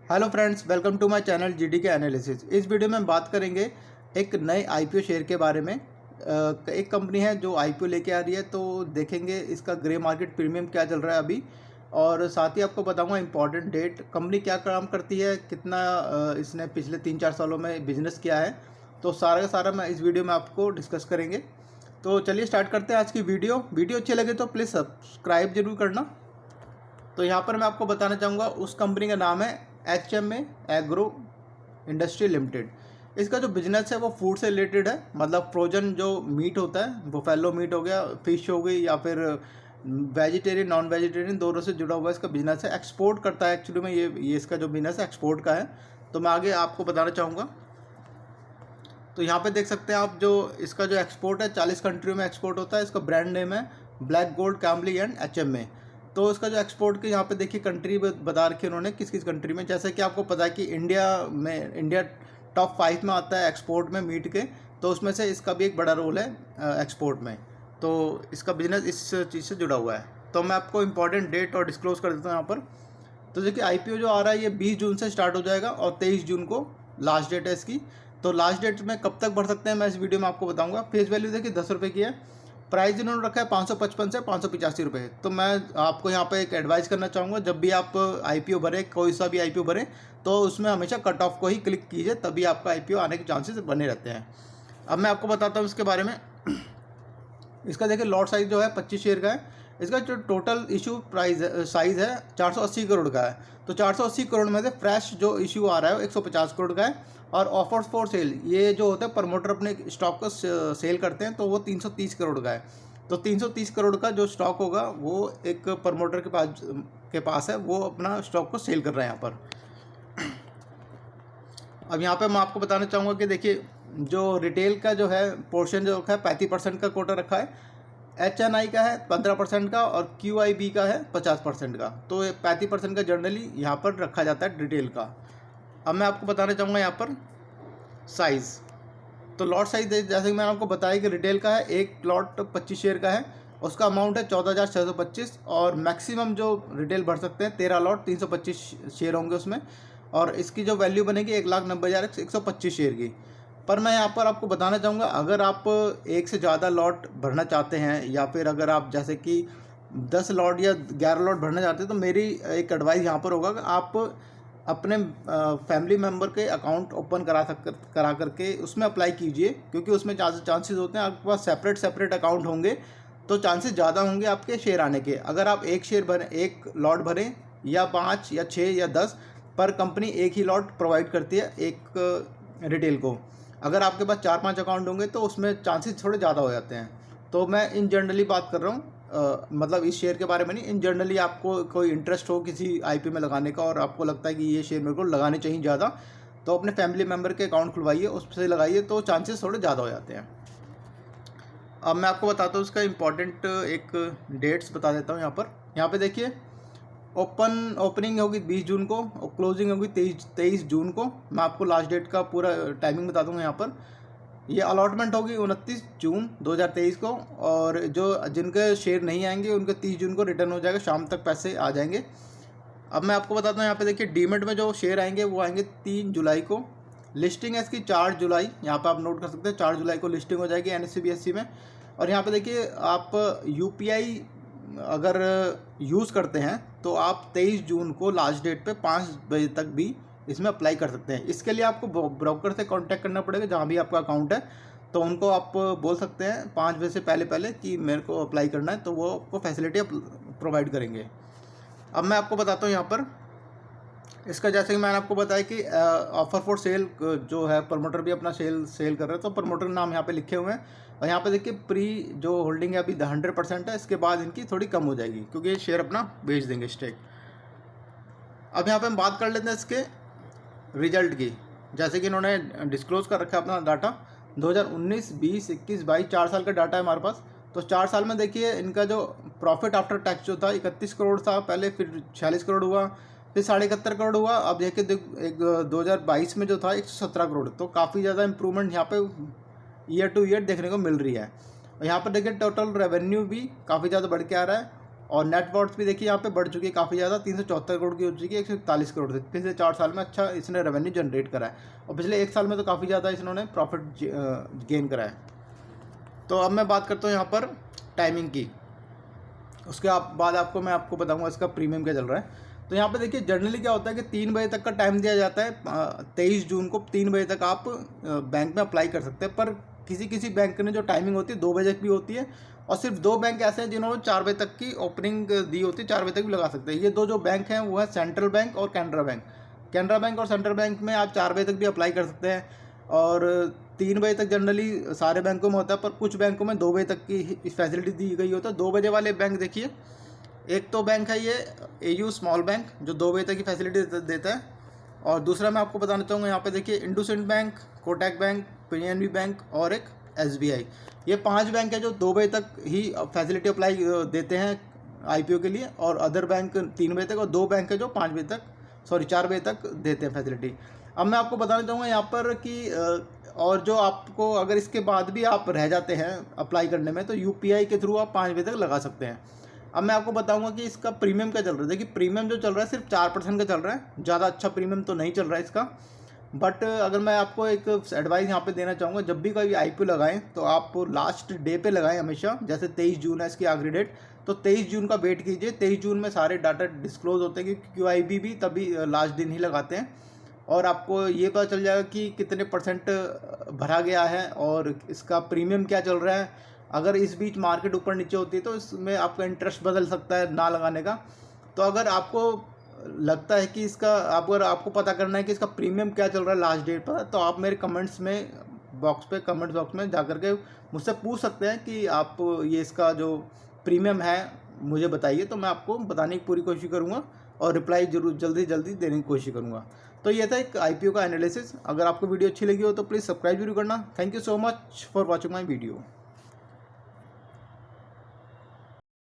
Hello friends, welcome to my channel GD K analysis. इस video में हम बात करेंगे एक नए आईपीओ शेयर के बारे में। एक कंपनी है जो आईपीओ लेके आ रही है, तो देखेंगे इसका ग्रे मार्केट प्रीमियम क्या चल रहा है अभी, और साथ ही आपको बताऊंगा इंपॉर्टेंट डेट, कंपनी क्या काम करती है, कितना इसने पिछले 3-4 सालों में बिजनेस किया है। तो सारा का सारा मैं इस वीडियो में आपको डिस्कस करेंगे। तो चलिए स्टार्ट करते हैं आज की वीडियो अच्छी लगे तो प्लीज़ सब्सक्राइब जरूर करना। तो यहाँ पर मैं आपको बताना चाहूँगा उस कंपनी का नाम है HMA एग्रो इंडस्ट्री लिमिटेड। इसका जो बिजनेस है वो फूड से रिलेटेड है, मतलब फ्रोजन जो मीट होता है, बुफेलो मीट हो गया, फिश हो गई, या फिर वेजिटेरियन नॉन वेजिटेरियन दोनों से जुड़ा हुआ इसका बिजनेस है। एक्सपोर्ट करता है एक्चुअली में, ये इसका जो बिजनेस है एक्सपोर्ट का है। तो मैं आगे आपको बताना चाहूँगा। तो यहाँ पे देख सकते हैं आप, जो इसका जो एक्सपोर्ट है 40 कंट्रियों में एक्सपोर्ट होता है। इसका ब्रांड नेम है black gold Cambly and HMA। तो इसका जो एक्सपोर्ट के यहाँ पे देखिए कंट्री बता रखी है उन्होंने, किस किस कंट्री में। जैसे कि आपको पता है कि इंडिया टॉप 5 में आता है एक्सपोर्ट में मीट के, तो उसमें से इसका भी एक बड़ा रोल है एक्सपोर्ट में। तो इसका बिजनेस इस चीज़ से जुड़ा हुआ है। तो मैं आपको इंपॉर्टेंट डेट और डिस्क्लोज कर देता हूँ यहाँ पर। तो देखिए IPO जो आ रहा है ये 20 जून से स्टार्ट हो जाएगा और 23 जून को लास्ट डेट है इसकी। तो लास्ट डेट में कब तक बढ़ सकते हैं मैं इस वीडियो में आपको बताऊंगा। फेस वैल्यू देखिए 10 रुपये की है। प्राइस इन्होंने रखा है 555 से 585 रुपये। तो मैं आपको यहाँ पे एक एडवाइस करना चाहूँगा, जब भी आप IPO भरें, कोई सा भी IPO भरें, तो उसमें हमेशा कट ऑफ को ही क्लिक कीजिए, तभी आपका IPO आने के चांसेस बने रहते हैं। अब मैं आपको बताता हूँ इसके बारे में। इसका देखिए लॉट साइज जो है 25 शेयर का है। इसका जो टोटल इशू प्राइस साइज़ है 480 करोड़ का है। तो 480 करोड़ में से फ्रेश जो इशू आ रहा है वो 150 करोड़ का है। और ऑफर्स फॉर सेल, ये जो होता है प्रमोटर अपने स्टॉक को सेल करते हैं, तो वो 330 करोड़ का है। तो 330 करोड़ का जो स्टॉक होगा वो एक प्रमोटर के पास है, वो अपना स्टॉक को सेल कर रहे हैं यहाँ पर। अब यहाँ पे मैं आपको बताना चाहूँगा कि देखिए जो रिटेल का जो है पोर्शन जो रखा है 35% का कोटा रखा है। HNI का है 15% का और QIB का है 50% का। तो 35% का जनरली यहाँ पर रखा जाता है रिटेल का। अब मैं आपको बताना चाहूँगा यहाँ पर साइज़। तो लॉट साइज जैसे कि मैंने आपको बताया कि रिटेल का है, एक लॉट 25 शेयर का है, उसका अमाउंट है 14,625, और मैक्सिमम जो रिटेल भर सकते हैं 13 लॉट 325 शेयर होंगे उसमें। और इसकी जो वैल्यू बनेगी 1,90,125 शेयर की। पर मैं यहाँ पर आपको बताना चाहूँगा, अगर आप एक से ज़्यादा लॉट भरना चाहते हैं, या फिर अगर आप जैसे कि 10 लॉट या 11 लॉट भरना चाहते हैं, तो मेरी एक एडवाइस यहाँ पर होगा कि आप अपने फैमिली मेम्बर के अकाउंट ओपन करा करके उसमें अप्लाई कीजिए, क्योंकि उसमें चांसेस होते हैं आपके पास सेपरेट अकाउंट होंगे, तो चांसेस ज़्यादा होंगे आपके शेयर आने के। अगर आप एक लॉट भरें, या 5 या 6 या 10, पर कंपनी एक ही लॉट प्रोवाइड करती है एक रिटेल को। अगर आपके पास 4-5 अकाउंट होंगे तो उसमें चांसेस थोड़े ज़्यादा हो जाते हैं। तो मैं इन जनरली बात कर रहा हूँ, मतलब इस शेयर के बारे में नहीं, इन जनरली आपको कोई इंटरेस्ट हो किसी IPO में लगाने का, और आपको लगता है कि ये शेयर मेरे को लगाने चाहिए ज़्यादा, तो अपने फैमिली मेम्बर के अकाउंट खुलवाइए, उससे लगाइए, तो चांसेस थोड़े ज़्यादा हो जाते हैं। अब मैं आपको बताता हूँ उसका इंपॉर्टेंट एक डेट्स बता देता हूँ यहाँ पे देखिए, ओपनिंग होगी 20 जून को और क्लोजिंग होगी 23 जून को। मैं आपको लास्ट डेट का पूरा टाइमिंग बता दूँगा यहाँ पर। ये अलॉटमेंट होगी 29 जून 2023 को, और जो जिनके शेयर नहीं आएंगे उनके 30 जून को रिटर्न हो जाएगा, शाम तक पैसे आ जाएंगे। अब मैं आपको बताता हूँ यहाँ पे देखिए, डीमेट में जो शेयर आएंगे वो आएंगे 3 जुलाई को। लिस्टिंग है इसकी 4 जुलाई, यहाँ पे आप नोट कर सकते हैं, 4 जुलाई को लिस्टिंग हो जाएगी NSE BSE में। और यहाँ पे देखिए, आप UPI अगर यूज़ करते हैं तो आप 23 जून को लास्ट डेट पे 5 बजे तक भी इसमें अप्लाई कर सकते हैं। इसके लिए आपको ब्रोकर से कांटेक्ट करना पड़ेगा, जहाँ भी आपका अकाउंट है, तो उनको आप बोल सकते हैं 5 बजे से पहले कि मेरे को अप्लाई करना है, तो वो आपको फैसिलिटी प्रोवाइड करेंगे। अब मैं आपको बताता हूँ यहाँ पर इसका, जैसे कि मैंने आपको बताया कि ऑफर फॉर सेल जो है, प्रमोटर भी अपना सेल कर रहे हैं, तो प्रमोटर नाम यहाँ पे लिखे हुए हैं। और यहाँ पे देखिए प्री जो होल्डिंग है अभी 100% है, इसके बाद इनकी थोड़ी कम हो जाएगी, क्योंकि ये शेयर अपना बेच देंगे स्टेक। अब यहाँ पे हम बात कर लेते हैं इसके रिजल्ट की। जैसे कि इन्होंने डिस्क्लोज कर रखा है अपना डाटा, 2019, 20, 21, 22 4 साल का डाटा है हमारे पास। तो 4 साल में देखिए इनका जो प्रॉफिट आफ्टर टैक्स जो था 31 करोड़ था पहले, फिर 46 करोड़ हुआ, फिर 71.5 करोड़ हुआ। अब देखिए एक 2022 में जो था 117 करोड़। तो काफ़ी ज़्यादा इंप्रूवमेंट यहाँ पे ईयर टू ईयर देखने को मिल रही है। और यहाँ पर देखिए टोटल रेवेन्यू भी काफ़ी ज़्यादा बढ़ के आ रहा है। और नेटवर्थ भी देखिए यहाँ पे बढ़ चुकी है काफ़ी ज़्यादा, 374 करोड़ की हो चुकी है 141 करोड़ से। पिछले 4 साल में अच्छा इसने रेवेन्यू जनरेट करा है, और पिछले 1 साल में तो काफ़ी ज़्यादा इन्होंने प्रॉफिट गेन करा है। तो अब मैं बात करता हूँ यहाँ पर टाइमिंग की, उसके बाद मैं आपको बताऊँगा इसका प्रीमियम क्या चल रहा है। तो यहाँ पे देखिए जनरली क्या होता है कि 3 बजे तक का टाइम दिया जाता है, 23 जून को 3 बजे तक आप बैंक में अप्लाई कर सकते हैं। पर किसी किसी बैंक ने जो टाइमिंग होती है 2 बजे की होती है, और सिर्फ 2 बैंक ऐसे हैं जिन्होंने 4 बजे तक की ओपनिंग दी होती है, 4 बजे तक भी लगा सकते हैं। ये 2 जो बैंक हैं वो है सेंट्रल बैंक और कैनरा बैंक। कैनरा बैंक और सेंट्रल बैंक में आप 4 बजे तक भी अप्लाई कर सकते हैं, और 3 बजे तक जनरली सारे बैंकों में होता है, पर कुछ बैंकों में 2 बजे तक की फैसिलिटी दी गई होती है। 2 बजे वाले बैंक देखिए, एक तो बैंक है ये AU स्मॉल बैंक जो 2 बजे तक की फैसिलिटी देता है, और दूसरा मैं आपको बताना चाहूँगा यहाँ पे देखिए IndusInd bank, Kotak bank, PNB bank और एक SBI। ये 5 बैंक है जो 2 बजे तक ही फैसिलिटी अप्लाई देते हैं IPO के लिए, और अदर बैंक 3 बजे तक, और 2 बैंक है जो 4 बजे तक देते हैं फैसिलिटी। अब मैं आपको बताना चाहूँगा यहाँ पर कि और जो आपको अगर इसके बाद भी आप रह जाते हैं अप्लाई करने में, तो UPI के थ्रू आप 5 बजे तक लगा सकते हैं। अब मैं आपको बताऊंगा कि इसका प्रीमियम क्या चल रहा है। देखिए प्रीमियम जो चल रहा है सिर्फ 4% का चल रहा है, ज़्यादा अच्छा प्रीमियम तो नहीं चल रहा है इसका। बट अगर मैं आपको एक एडवाइस यहाँ पे देना चाहूँगा, जब भी कोई IPO लगाएं तो आप लास्ट डे पे लगाएं हमेशा। जैसे 23 जून है इसकी आखिरी डेट, तो 23 जून का वेट कीजिए। 23 जून में सारे डाटा डिस्क्लोज होते हैं, क्योंकि QIB भी तभी लास्ट दिन ही लगाते हैं, और आपको ये पता चल जाएगा कि कितने % भरा गया है और इसका प्रीमियम क्या चल रहा है। अगर इस बीच मार्केट ऊपर नीचे होती है तो इसमें आपका इंटरेस्ट बदल सकता है ना लगाने का। तो अगर आपको लगता है कि अगर आपको पता करना है कि इसका प्रीमियम क्या चल रहा है लास्ट डेट पर, तो आप मेरे कमेंट बॉक्स में जा करके मुझसे पूछ सकते हैं कि आप ये इसका जो प्रीमियम है मुझे बताइए, तो मैं आपको बताने की पूरी कोशिश करूँगा और रिप्लाई जरूर जल्दी देने की कोशिश करूँगा। तो ये था एक IPO का एनालिसिस। अगर आपको वीडियो अच्छी लगी हो तो प्लीज़ सब्सक्राइब जरूर करना। Thank you so much for watching my video.